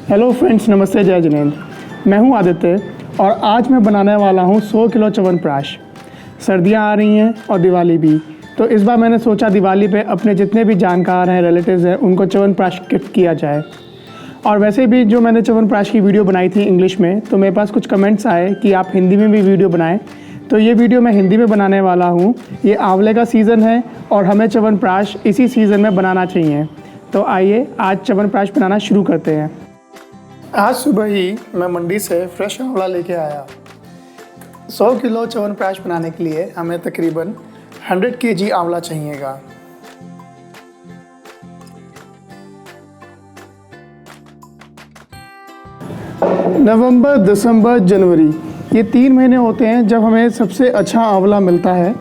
Hello friends, नमस्ते, जय जिनेंद्र। मैं हूं आदित्य और आज मैं बनाने वाला हूं 100 किलो च्यवनप्राश। सर्दियां आ रही हैं और दिवाली भी, तो इस बार मैंने सोचा दिवाली पे अपने जितने भी जानकार हैं, रिलेटिव्स हैं, उनको च्यवनप्राश गिफ्ट किया जाए। और वैसे भी जो मैंने च्यवनप्राश की वीडियो बनाई थी इंग्लिश में, तो मेरे पास कुछ कमेंट्स आए कि आप हिंदी में भी वीडियो बनाएं, तो ये वीडियो मैं हिंदी में बनाने वाला हूँ। ये आंवले का सीज़न है और हमें च्यवनप्राश इसी सीज़न में बनाना चाहिए। तो आइए आज च्यवनप्राश बनाना शुरू करते हैं। आज सुबह ही मैं मंडी से फ्रेश आंवला लेके आया। 100 किलो च्यवनप्राश बनाने के लिए हमें तकरीबन 100 kg आंवला चाहिएगा। नवंबर, दिसंबर, जनवरी, ये 3 महीने होते हैं जब हमें सबसे अच्छा आंवला मिलता है।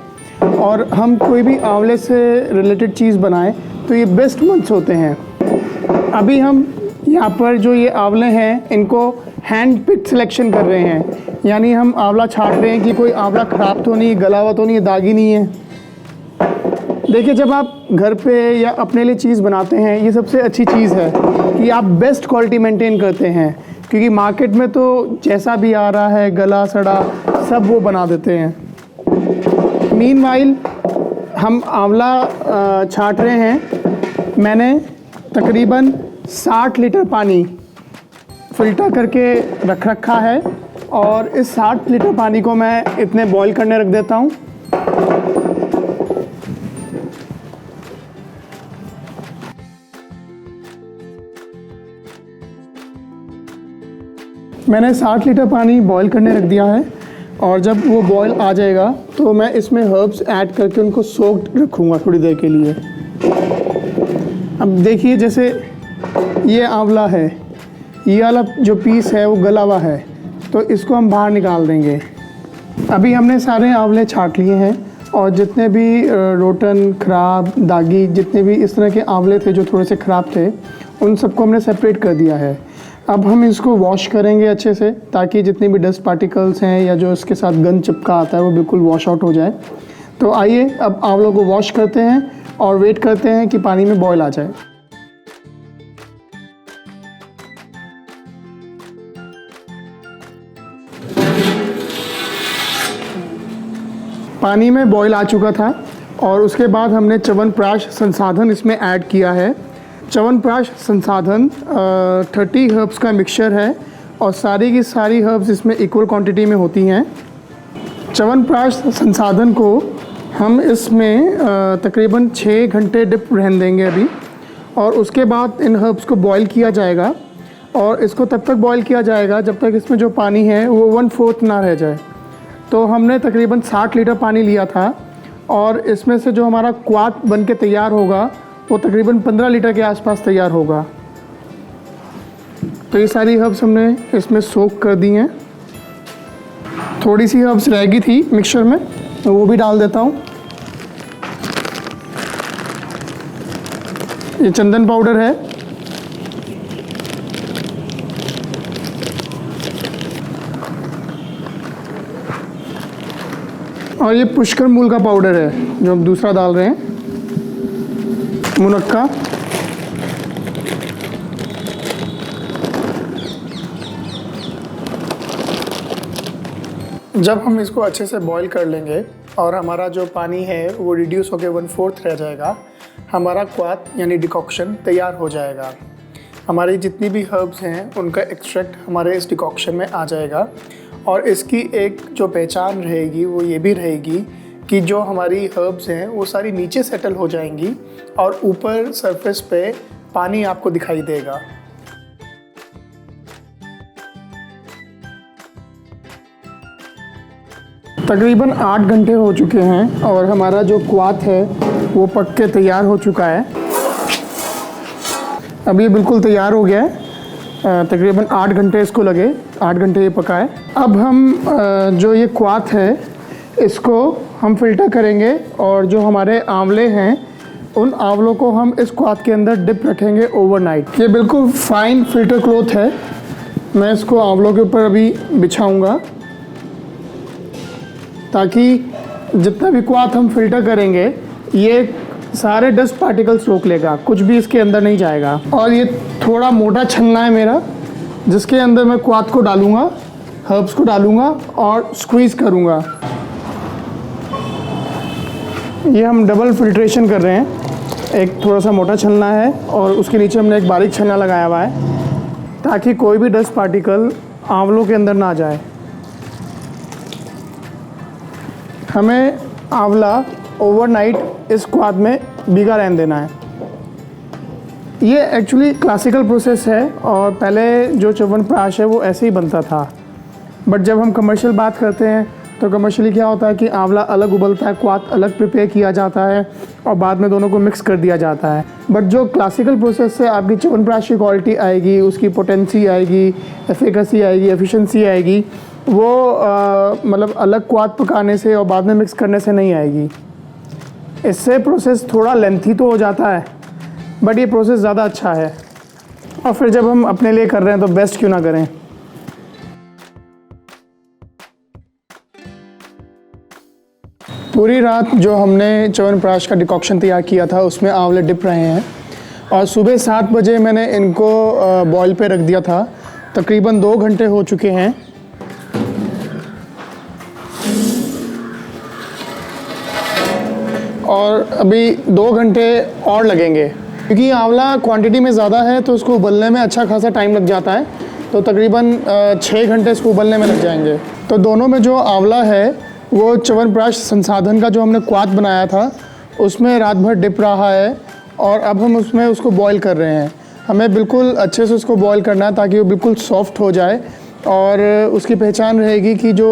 और हम कोई भी आंवले से रिलेटेड चीज़ बनाएं तो ये बेस्ट मंथ्स होते हैं। अभी हम यहाँ पर जो ये आंवले हैं इनको हैंड पिक सिलेक्शन कर रहे हैं, यानी हम आंवला छांट रहे हैं कि कोई आंवला ख़राब तो नहीं, गला हुआ तो नहीं, दागी नहीं है। देखिए, जब आप घर पे या अपने लिए चीज़ बनाते हैं, ये सबसे अच्छी चीज़ है कि आप बेस्ट क्वालिटी मेंटेन करते हैं, क्योंकि मार्केट में तो जैसा भी आ रहा है, गला सड़ा सब वो बना देते हैं। मीनवाइल हम आंवला छांट रहे हैं। मैंने तकरीबन 60 लीटर पानी फ़िल्टर करके रख रखा है और इस 60 लीटर पानी को मैं इतने बॉईल करने रख देता हूँ। मैंने 60 लीटर पानी बॉईल करने रख दिया है और जब वो बॉईल आ जाएगा तो मैं इसमें हर्ब्स ऐड करके उनको सोक्ड रखूँगा थोड़ी देर के लिए। अब देखिए, जैसे ये आंवला है, ये वाला जो पीस है वो गला हुआ है, तो इसको हम बाहर निकाल देंगे। अभी हमने सारे आंवले छांट लिए हैं और जितने भी रोटन, ख़राब, दागी, जितने भी इस तरह के आंवले थे जो थोड़े से ख़राब थे, उन सबको हमने सेपरेट कर दिया है। अब हम इसको वॉश करेंगे अच्छे से, ताकि जितने भी डस्ट पार्टिकल्स हैं या जो इसके साथ गंद चिपका आता है वो बिल्कुल वॉश आउट हो जाए। तो आइए अब आंवलों को वॉश करते हैं और वेट करते हैं कि पानी में बॉयल आ जाए। पानी में बॉईल आ चुका था और उसके बाद हमने च्यवनप्राश संसाधन इसमें ऐड किया है। च्यवनप्राश संसाधन 30 हर्ब्स का मिक्सचर है और सारी की सारी हर्ब्स इसमें इक्वल क्वांटिटी में होती हैं। च्यवनप्राश संसाधन को हम इसमें तकरीबन 6 घंटे डिप रहने देंगे अभी, और उसके बाद इन हर्ब्स को बॉईल किया जाएगा। और इसको तब तक बॉईल किया जाएगा जब तक इसमें जो पानी है वो 1/4 ना रह जाए। तो हमने तकरीबन 60 लीटर पानी लिया था और इसमें से जो हमारा क्वाथ बन के तैयार होगा वो तकरीबन 15 लीटर के आसपास तैयार होगा। तो ये सारी हर्ब्स हमने इसमें सोक कर दी हैं। थोड़ी सी हर्ब्स रह गई थी मिक्सचर में, तो वो भी डाल देता हूँ। ये चंदन पाउडर है, और ये पुष्कर मूल का पाउडर है जो हम दूसरा डाल रहे हैं, मुनक्का। जब हम इसको अच्छे से बॉईल कर लेंगे और हमारा जो पानी है वो रिड्यूस होकर 1/4 रह जाएगा, हमारा क्वाथ यानी डिकॉक्शन तैयार हो जाएगा। हमारी जितनी भी हर्ब्स हैं उनका एक्सट्रैक्ट हमारे इस डिकॉक्शन में आ जाएगा। और इसकी एक जो पहचान रहेगी वो ये भी रहेगी कि जो हमारी हर्ब्स हैं वो सारी नीचे सेटल हो जाएंगी और ऊपर सरफेस पे पानी आपको दिखाई देगा। तकरीबन 8 घंटे हो चुके हैं और हमारा जो क्वाथ है वो पक के तैयार हो चुका है। अब ये बिल्कुल तैयार हो गया है। तकरीबन 8 घंटे इसको लगे, 8 घंटे ये पका है। अब हम जो ये क्वाथ है इसको हम फ़िल्टर करेंगे और जो हमारे आंवले हैं उन आंवलों को हम इस क्वाथ के अंदर डिप रखेंगे ओवरनाइट। ये बिल्कुल फाइन फ़िल्टर क्लॉथ है। मैं इसको आंवलों के ऊपर अभी बिछाऊंगा ताकि जितना भी क्वाथ हम फ़िल्टर करेंगे ये सारे डस्ट पार्टिकल्स रोक लेगा, कुछ भी इसके अंदर नहीं जाएगा। और ये थोड़ा मोटा छन्ना है मेरा, जिसके अंदर मैं क्वाथ को डालूँगा, हर्ब्स को डालूँगा और स्क्वीज़ करूँगा। ये हम डबल फिल्ट्रेशन कर रहे हैं। एक थोड़ा सा मोटा छलना है और उसके नीचे हमने एक बारीक छलना लगाया हुआ है ताकि कोई भी डस्ट पार्टिकल आंवलों के अंदर ना जाए। हमें आंवला ओवरनाइट इस क्वाथ में भीगा रहने देना है। ये एक्चुअली क्लासिकल प्रोसेस है और पहले जो च्यवनप्राश है वो ऐसे ही बनता था, बट जब हम कमर्शियल बात करते हैं तो कमर्शियली क्या होता है कि आंवला अलग उबलता है, क्वाथ अलग प्रिपेयर किया जाता है और बाद में दोनों को मिक्स कर दिया जाता है। बट जो क्लासिकल प्रोसेस से आपकी च्यवनप्राश की क्वालिटी आएगी, उसकी पोटेंसी आएगी, एफिकेसी आएगी, एफिशिएंसी आएगी, वो मतलब अलग क्वाथ पकाने से और बाद में मिक्स करने से नहीं आएगी। इससे प्रोसेस थोड़ा लेंथी तो हो जाता है, बट ये प्रोसेस ज़्यादा अच्छा है। और फिर जब हम अपने लिए कर रहे हैं तो बेस्ट क्यों ना करें। पूरी रात जो हमने च्यवनप्राश का डिकॉक्शन तैयार किया था उसमें आंवले डिप रहे हैं और सुबह 7 बजे मैंने इनको बॉयल पे रख दिया था। तकरीबन 2 घंटे हो चुके हैं। और अभी 2 घंटे और लगेंगे क्योंकि आंवला क्वांटिटी में ज़्यादा है तो उसको उबलने में अच्छा खासा टाइम लग जाता है। तो तकरीबन 6 घंटे इसको उबलने में लग जाएंगे। तो दोनों में जो आंवला है वो च्यवनप्राश संसाधन का जो हमने क्वाथ बनाया था उसमें रात भर डिप रहा है और अब हम उसमें उसको बॉईल कर रहे हैं। हमें बिल्कुल अच्छे से उसको बॉईल करना है ताकि वो बिल्कुल सॉफ्ट हो जाए और उसकी पहचान रहेगी कि जो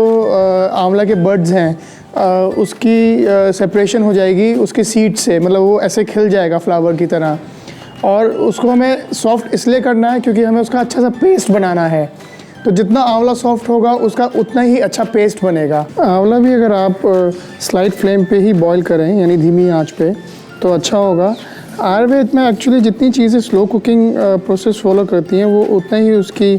आंवला के बड्स हैं उसकी सेपरेशन हो जाएगी उसके सीड से, मतलब वो ऐसे खिल जाएगा फ्लावर की तरह। और उसको हमें सॉफ्ट इसलिए करना है क्योंकि हमें उसका अच्छा सा पेस्ट बनाना है। तो जितना आंवला सॉफ्ट होगा उसका उतना ही अच्छा पेस्ट बनेगा। आंवला भी अगर आप स्लाइट फ्लेम पे ही बॉईल करें यानी धीमी आंच पे तो अच्छा होगा। आयुर्वेद में एक्चुअली जितनी चीज़ें स्लो कुकिंग प्रोसेस फॉलो करती हैं वो उतना ही उसकी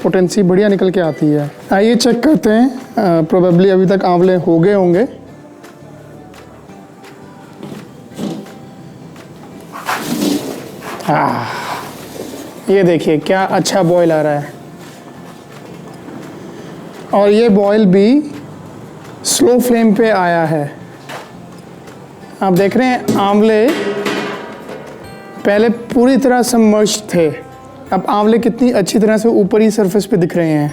पोटेंसी बढ़िया निकल के आती है। आइए चेक करते हैं। प्रोबेबली अभी तक आंवले हो गए होंगे। ये देखिए क्या अच्छा बॉईल आ रहा है और ये बॉईल भी स्लो फ्लेम पे आया है। आप देख रहे हैं आंवले पहले पूरी तरह सबमर्ज्ड थे, अब आंवले कितनी अच्छी तरह से ऊपरी सरफेस पे दिख रहे हैं।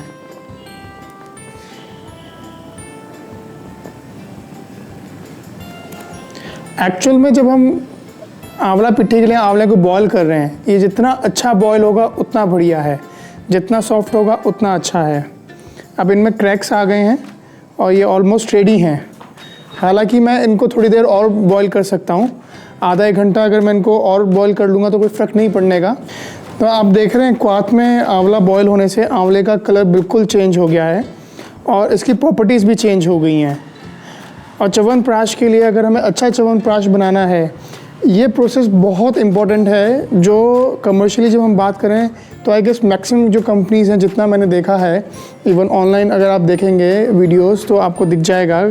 एक्चुअल में जब हम आंवला पिट्ठी के लिए आंवले को बॉईल कर रहे हैं, ये जितना अच्छा बॉईल होगा उतना बढ़िया है, जितना सॉफ्ट होगा उतना अच्छा है। अब इनमें क्रैक्स आ गए हैं और ये ऑलमोस्ट रेडी हैं। हालांकि मैं इनको थोड़ी देर और बॉईल कर सकता हूँ, आधा 1 घंटा अगर मैं इनको और बॉईल कर लूँगा तो कोई फ़र्क नहीं पड़ने का। तो आप देख रहे हैं क्वाथ में आंवला बॉईल होने से आंवले का कलर बिल्कुल चेंज हो गया है और इसकी प्रॉपर्टीज़ भी चेंज हो गई हैं। और च्यवनप्राश के लिए अगर हमें अच्छा च्यवनप्राश बनाना है, ये प्रोसेस बहुत इम्पॉर्टेंट है। जो कमर्शियली जब हम बात करें तो आई गेस मैक्सिमम जो कंपनीज़ हैं, जितना मैंने देखा है, इवन ऑनलाइन अगर आप देखेंगे वीडियोस तो आपको दिख जाएगा,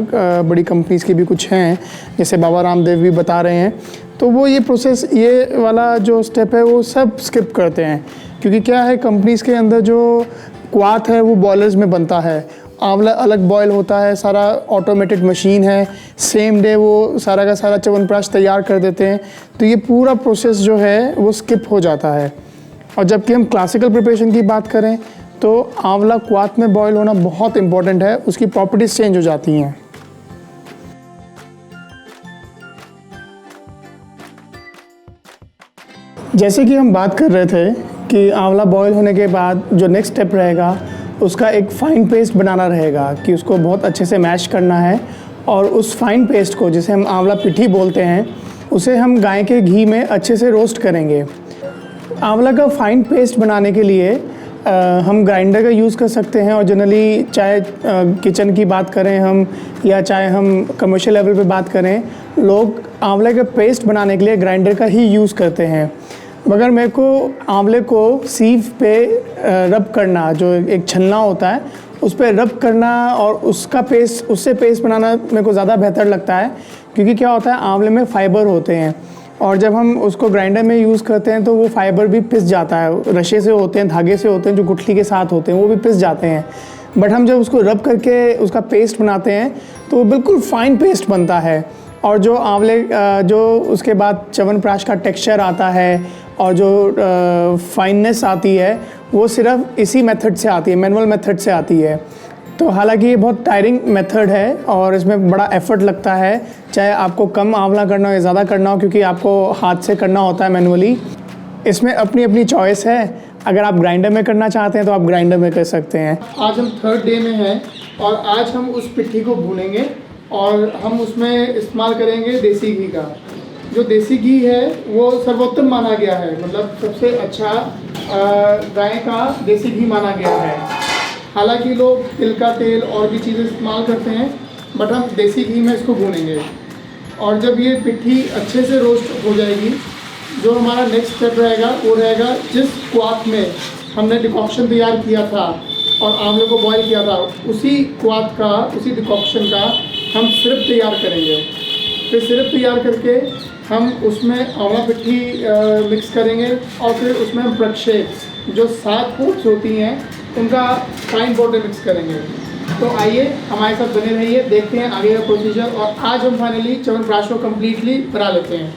बड़ी कंपनीज़ की भी कुछ हैं जैसे बाबा रामदेव भी बता रहे हैं, तो वो ये प्रोसेस, ये वाला जो स्टेप है वो सब स्किप करते हैं। क्योंकि क्या है, कंपनीज़ के अंदर जो क्वाथ है वो बॉयलर्स में बनता है, आंवला अलग बॉयल होता है, सारा ऑटोमेटेड मशीन है, सेम डे वो सारा का सारा च्यवनप्राश तैयार कर देते हैं। तो ये पूरा प्रोसेस जो है वो स्किप हो जाता है। और जबकि हम क्लासिकल प्रिपरेशन की बात करें तो आंवला क्वाथ में बॉयल होना बहुत इंपॉर्टेंट है, उसकी प्रॉपर्टीज़ चेंज हो जाती हैं। जैसे कि हम बात कर रहे थे कि आंवला बॉयल होने के बाद जो नेक्स्ट स्टेप रहेगा उसका एक फ़ाइन पेस्ट बनाना रहेगा, कि उसको बहुत अच्छे से मैश करना है और उस फाइन पेस्ट को, जिसे हम आंवला पिट्ठी बोलते हैं, उसे हम गाय के घी में अच्छे से रोस्ट करेंगे। आंवला का फ़ाइन पेस्ट बनाने के लिए हम ग्राइंडर का यूज़ कर सकते हैं और जनरली चाहे किचन की बात करें हम या चाहे हम कमर्शियल लेवल पे बात करें, लोग आंवले का पेस्ट बनाने के लिए ग्राइंडर का ही यूज़ करते हैं। मगर मेरे को आंवले को सीव पे रब करना, जो एक छन्ना होता है उस पर रब करना और उससे पेस्ट बनाना मेरे को ज़्यादा बेहतर लगता है। क्योंकि क्या होता है, आंवले में फ़ाइबर होते हैं और जब हम उसको ग्राइंडर में यूज़ करते हैं तो वो फाइबर भी पिस जाता है, रशे से होते हैं, धागे से होते हैं, जो गुठली के साथ होते हैं वो भी पिस जाते हैं। बट हम जब उसको रब करके उसका पेस्ट बनाते हैं तो वो बिल्कुल फाइन पेस्ट बनता है। और जो आंवले जो उसके बाद च्यवनप्राश का टेक्सचर आता है और जो फाइननेस आती है वो सिर्फ इसी मेथड से आती है, मैनुअल मेथड से आती है। तो हालांकि ये बहुत टायरिंग मेथड है और इसमें बड़ा एफर्ट लगता है, चाहे आपको कम आंवला करना हो या ज़्यादा करना हो, क्योंकि आपको हाथ से करना होता है मैनुअली। इसमें अपनी अपनी चॉइस है, अगर आप ग्राइंडर में करना चाहते हैं तो आप ग्राइंडर में कर सकते हैं। आज हम 3rd डे में हैं और आज हम उस पिट्ठी को भूनेंगे और हम उसमें इस्तेमाल करेंगे देसी घी का। जो देसी घी है वो सर्वोत्तम माना गया है, मतलब सबसे अच्छा गाय का देसी घी माना गया है। हालांकि लोग तिल का तेल और भी चीज़ें इस्तेमाल करते हैं, बट हम देसी घी में इसको भूनेंगे। और जब ये पिट्ठी अच्छे से रोस्ट हो जाएगी, जो हमारा नेक्स्ट स्टेप रहेगा वो रहेगा जिस क्वाथ में हमने डिकॉक्शन तैयार किया था और आंवले को बॉईल किया था, उसी क्वाथ का, उसी डिकॉक्शन का हम सिरप तैयार करेंगे। फिर सिरप तैयार करके हम उसमें आंवला पिट्ठी मिक्स करेंगे और फिर उसमें हम प्रक्षेप जो 7 होप्स होती हैं उनका फाइन पाउडर मिक्स करेंगे। तो आइए हमारे साथ बने रहिए, देखते हैं आगे का प्रोसीजर। और आज हम फाइनली च्यवनप्राश को कम्प्लीटली बना लेते हैं।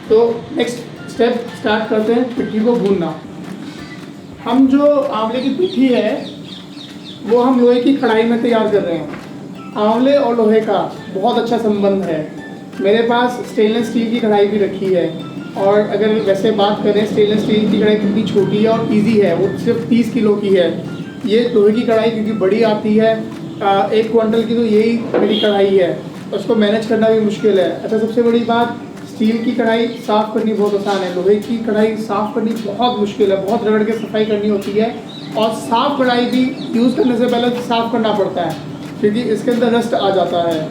तो नेक्स्ट स्टेप स्टार्ट करते हैं पिट्ठी को भूनना। हम जो आंवले की पिट्ठी है वो हम लोहे की कढ़ाई में तैयार कर रहे हैं। आंवले और लोहे का बहुत अच्छा संबंध है। मेरे पास स्टेनलेस स्टील की कढ़ाई भी रखी है, और अगर वैसे बात करें स्टेनलेस स्टील की कढ़ाई कितनी छोटी है और इजी है, वो सिर्फ 30 किलो की है। ये लोहे की कढ़ाई क्योंकि बड़ी आती है, 1 क्विंटल की, तो यही मेरी कढ़ाई है, उसको मैनेज करना भी मुश्किल है। अच्छा, सबसे बड़ी बात, स्टील की कढ़ाई साफ़ करनी बहुत आसान है, लोहे की कढ़ाई साफ़ करनी बहुत मुश्किल है, बहुत रगड़ के सफाई करनी होती है। और साफ़ कढ़ाई भी यूज़ करने से पहले साफ़ करना पड़ता है क्योंकि इसके अंदर रस्ट आ जाता है।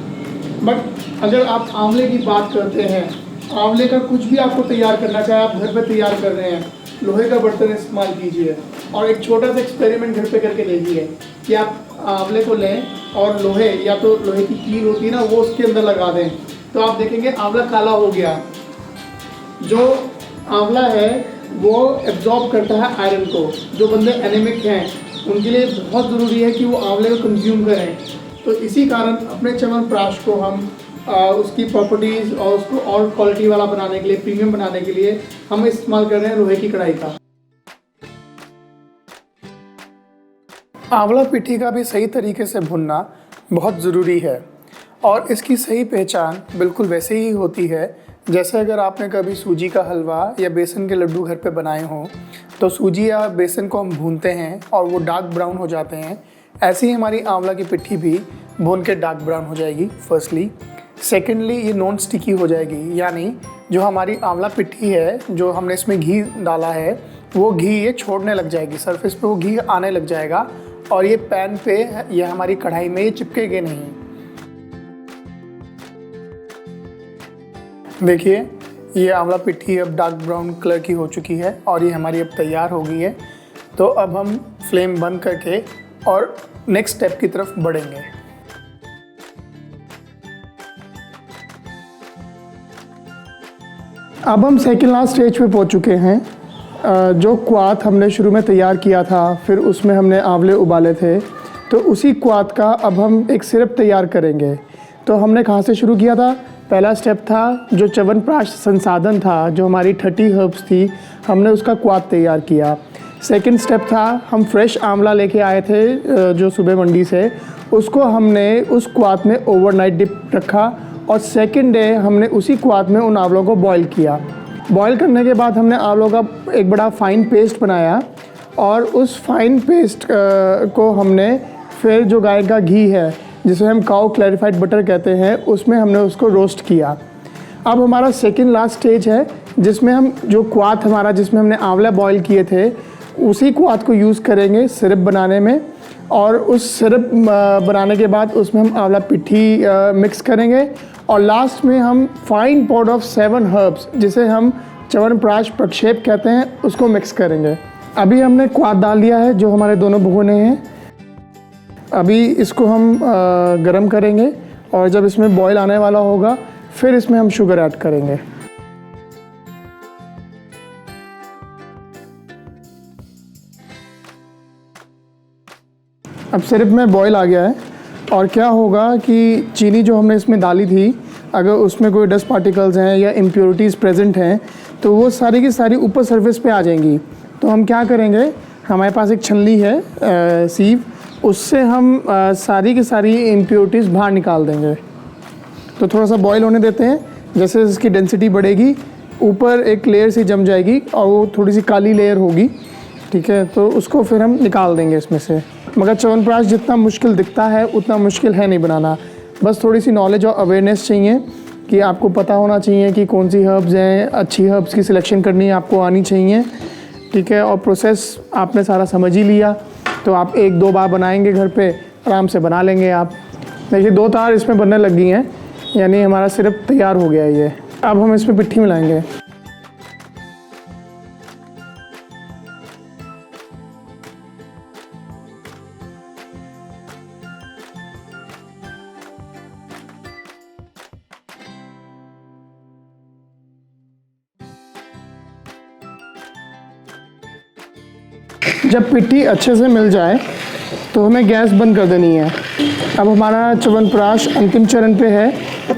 बट अगर आप आंवले की बात करते हैं, आंवले का कुछ भी आपको तैयार करना चाहे, आप घर पे तैयार कर रहे हैं, लोहे का बर्तन इस्तेमाल कीजिए और एक छोटा सा एक्सपेरिमेंट घर पे करके देखिए कि आप आंवले को लें और लोहे, या तो लोहे की कील होती है ना, वो उसके अंदर लगा दें, तो आप देखेंगे आंवला काला हो गया। जो आंवला है वो एब्जॉर्ब करता है आयरन को। जो बंदे एनीमिक हैं उनके लिए बहुत ज़रूरी है कि वो आंवले को कंज्यूम करें। तो इसी कारण अपने च्यवनप्राश को हम उसकी प्रॉपर्टीज़ और उसको और क्वालिटी वाला बनाने के लिए, प्रीमियम बनाने के लिए हम इस्तेमाल कर रहे हैं लोहे की कढ़ाई का। आंवला पिट्ठी का भी सही तरीके से भुनना बहुत ज़रूरी है और इसकी सही पहचान बिल्कुल वैसे ही होती है जैसे अगर आपने कभी सूजी का हलवा या बेसन के लड्डू घर पे बनाए हों, तो सूजी या बेसन को हम भूनते हैं और वो डार्क ब्राउन हो जाते हैं। ऐसे ही हमारी आंवला की पिट्ठी भी भून के डार्क ब्राउन हो जाएगी फर्स्टली। सेकेंडली ये नॉन स्टिकी हो जाएगी, यानी जो हमारी आंवला पिट्ठी है, जो हमने इसमें घी डाला है, वो घी ये छोड़ने लग जाएगी, सरफेस पे वो घी आने लग जाएगा और ये पैन पे या हमारी कढ़ाई में ये चिपकेगे नहीं। देखिए ये आंवला पिट्ठी अब डार्क ब्राउन कलर की हो चुकी है और ये हमारी अब तैयार हो गई है। तो अब हम फ्लेम बंद करके और नेक्स्ट स्टेप की तरफ बढ़ेंगे। अब हम सेकेंड लास्ट स्टेज पे पहुंच चुके हैं। जो क्वाथ हमने शुरू में तैयार किया था, फिर उसमें हमने आंवले उबाले थे, तो उसी क्वाथ का अब हम एक सिरप तैयार करेंगे। तो हमने कहाँ से शुरू किया था? पहला स्टेप था जो च्यवनप्राश संसाधन था, जो हमारी 30 हर्ब्स थी, हमने उसका क्वाथ तैयार किया। सेकंड स्टेप था हम फ्रेश आंवला लेके आए थे जो सुबह मंडी से, उसको हमने उस क्वाथ में ओवरनाइट डिप रखा और सेकंड डे हमने उसी क्वाथ में उन आंवलों को बॉईल किया। बॉईल करने के बाद हमने आंवलों का एक बड़ा फ़ाइन पेस्ट बनाया और उस फाइन पेस्ट को हमने फिर जो गाय का घी है, जिसे हम काऊ क्लैरिफाइड बटर कहते हैं, उसमें हमने उसको रोस्ट किया। अब हमारा सेकंड लास्ट स्टेज है जिसमें हम जो क्वाथ हमारा, जिसमें हमने आंवला बॉईल किए थे, उसी क्वाथ को यूज़ करेंगे सिरप बनाने में। और उस सिरप बनाने के बाद उसमें हम आंवला पिट्ठी मिक्स करेंगे और लास्ट में हम फाइन पाउडर ऑफ 7 हर्ब्स, जिसे हम च्यवनप्राश प्रक्षेप कहते हैं, उसको मिक्स करेंगे। अभी हमने क्वाथ डाल दिया है जो हमारे दोनों भगोने हैं। अभी इसको हम गरम करेंगे और जब इसमें बॉईल आने वाला होगा फिर इसमें हम शुगर ऐड करेंगे। अब सिरप में बॉयल आ गया है और क्या होगा कि चीनी जो हमने इसमें डाली थी, अगर उसमें कोई डस्ट पार्टिकल्स हैं या इम्प्योरिटीज़ प्रेजेंट हैं तो वो सारी की सारी ऊपर सरफेस पे आ जाएंगी। तो हम क्या करेंगे, हमारे पास एक छन्नी है सीव, उससे हम सारी की सारी इम्प्योरिटीज़ बाहर निकाल देंगे। तो थोड़ा सा बॉईल होने देते हैं, जैसे इसकी डेंसिटी बढ़ेगी ऊपर एक लेयर सी जम जाएगी और वो थोड़ी सी काली लेयर होगी, ठीक है। तो उसको फिर हम निकाल देंगे इसमें से। मगर च्यवनप्राश जितना मुश्किल दिखता है उतना मुश्किल है नहीं बनाना, बस थोड़ी सी नॉलेज और अवेयरनेस चाहिए कि आपको पता होना चाहिए कि कौन सी हर्ब्स हैं, अच्छी हर्ब्स की सिलेक्शन करनी आपको आनी चाहिए, ठीक है। और प्रोसेस आपने सारा समझ ही लिया तो आप 1-2 बार बनाएंगे घर पे, आराम से बना लेंगे आप। देखिए 2 तार इसमें बनने लग गई हैं, यानी हमारा सिरप तैयार हो गया है ये। अब हम इसमें पिट्ठी मिलाएंगे। जब पिट्ठी अच्छे से मिल जाए तो हमें गैस बंद कर देनी है। अब हमारा च्यवनप्राश अंतिम चरण पे है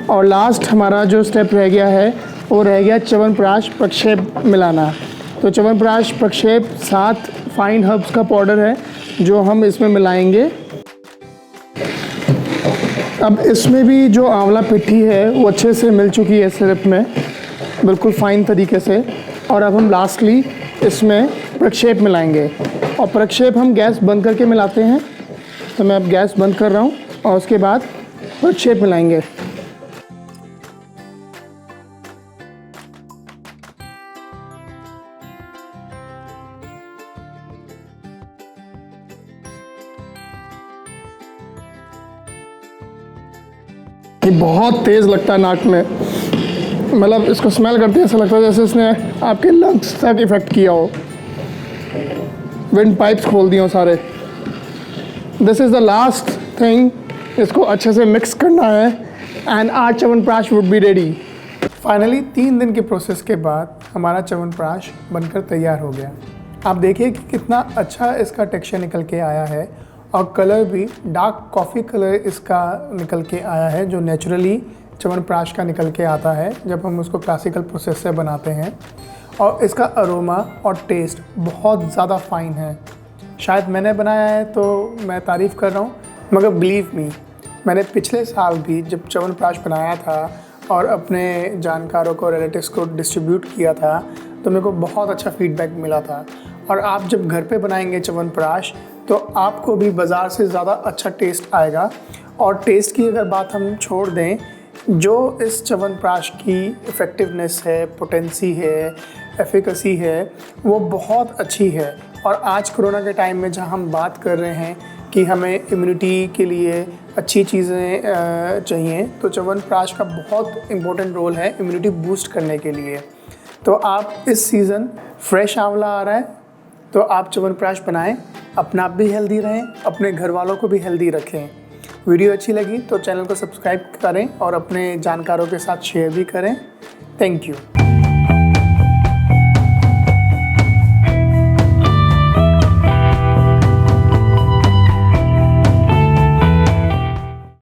और लास्ट हमारा जो स्टेप रह गया है वो रह गया च्यवनप्राश प्रक्षेप मिलाना। तो च्यवनप्राश प्रक्षेप 7 फाइन हर्ब्स का पाउडर है जो हम इसमें मिलाएंगे। अब इसमें भी जो आंवला पिट्ठी है वो अच्छे से मिल चुकी है सिरप में, बिल्कुल फाइन तरीके से। और अब हम लास्टली इसमें प्रक्षेप मिलाएंगे और प्रक्षेप हम गैस बंद करके मिलाते हैं। तो मैं अब गैस बंद कर रहा हूँ और उसके बाद प्रक्षेप मिलाएंगे। ये बहुत तेज़ लगता है नाक में, मतलब इसको स्मेल करते हैं ऐसा लगता है जैसे इसने आपके लंग्स तक इफ़ेक्ट किया हो, विंड पाइप्स खोल दिए हो सारे। This is the last thing, इसको अच्छे से मिक्स करना है and our chyawanprash would be ready. Finally 3 दिन के प्रोसेस के बाद हमारा च्यवनप्राश बनकर तैयार हो गया। आप देखिए कि कितना अच्छा इसका टेक्सचर निकल के आया है और कलर भी डार्क कॉफ़ी कलर इसका निकल के आया है, जो नेचुरली च्यवनप्राश का निकल के आता है जब हम उसको क्लासिकल प्रोसेस से बनाते हैं। और इसका अरोमा और टेस्ट बहुत ज़्यादा फाइन है। शायद मैंने बनाया है तो मैं तारीफ़ कर रहा हूँ, मगर बिलीव मी, मैंने पिछले साल भी जब च्यवनप्राश बनाया था और अपने जानकारों को, रिलेटिव्स को डिस्ट्रीब्यूट किया था तो मेरे को बहुत अच्छा फीडबैक मिला था। और आप जब घर पे बनाएंगे च्यवनप्राश तो आपको भी बाज़ार से ज़्यादा अच्छा टेस्ट आएगा। और टेस्ट की अगर बात हम छोड़ दें, जो इस च्यवनप्राश की इफ़ेक्टिवनेस है, पोटेंसी है, एफिकेसी है, वो बहुत अच्छी है। और आज कोरोना के टाइम में जहाँ हम बात कर रहे हैं कि हमें इम्यूनिटी के लिए अच्छी चीज़ें चाहिए, तो च्यवनप्राश का बहुत इम्पोर्टेंट रोल है इम्यूनिटी बूस्ट करने के लिए। तो आप इस सीज़न फ्रेश आंवला आ रहा है तो आप च्यवनप्राश बनाएं, अपना आप भी हेल्दी रहें, अपने घर वालों को भी हेल्दी रखें। वीडियो अच्छी लगी तो चैनल को सब्सक्राइब करें और अपने जानकारों के साथ शेयर भी करें। Thank you.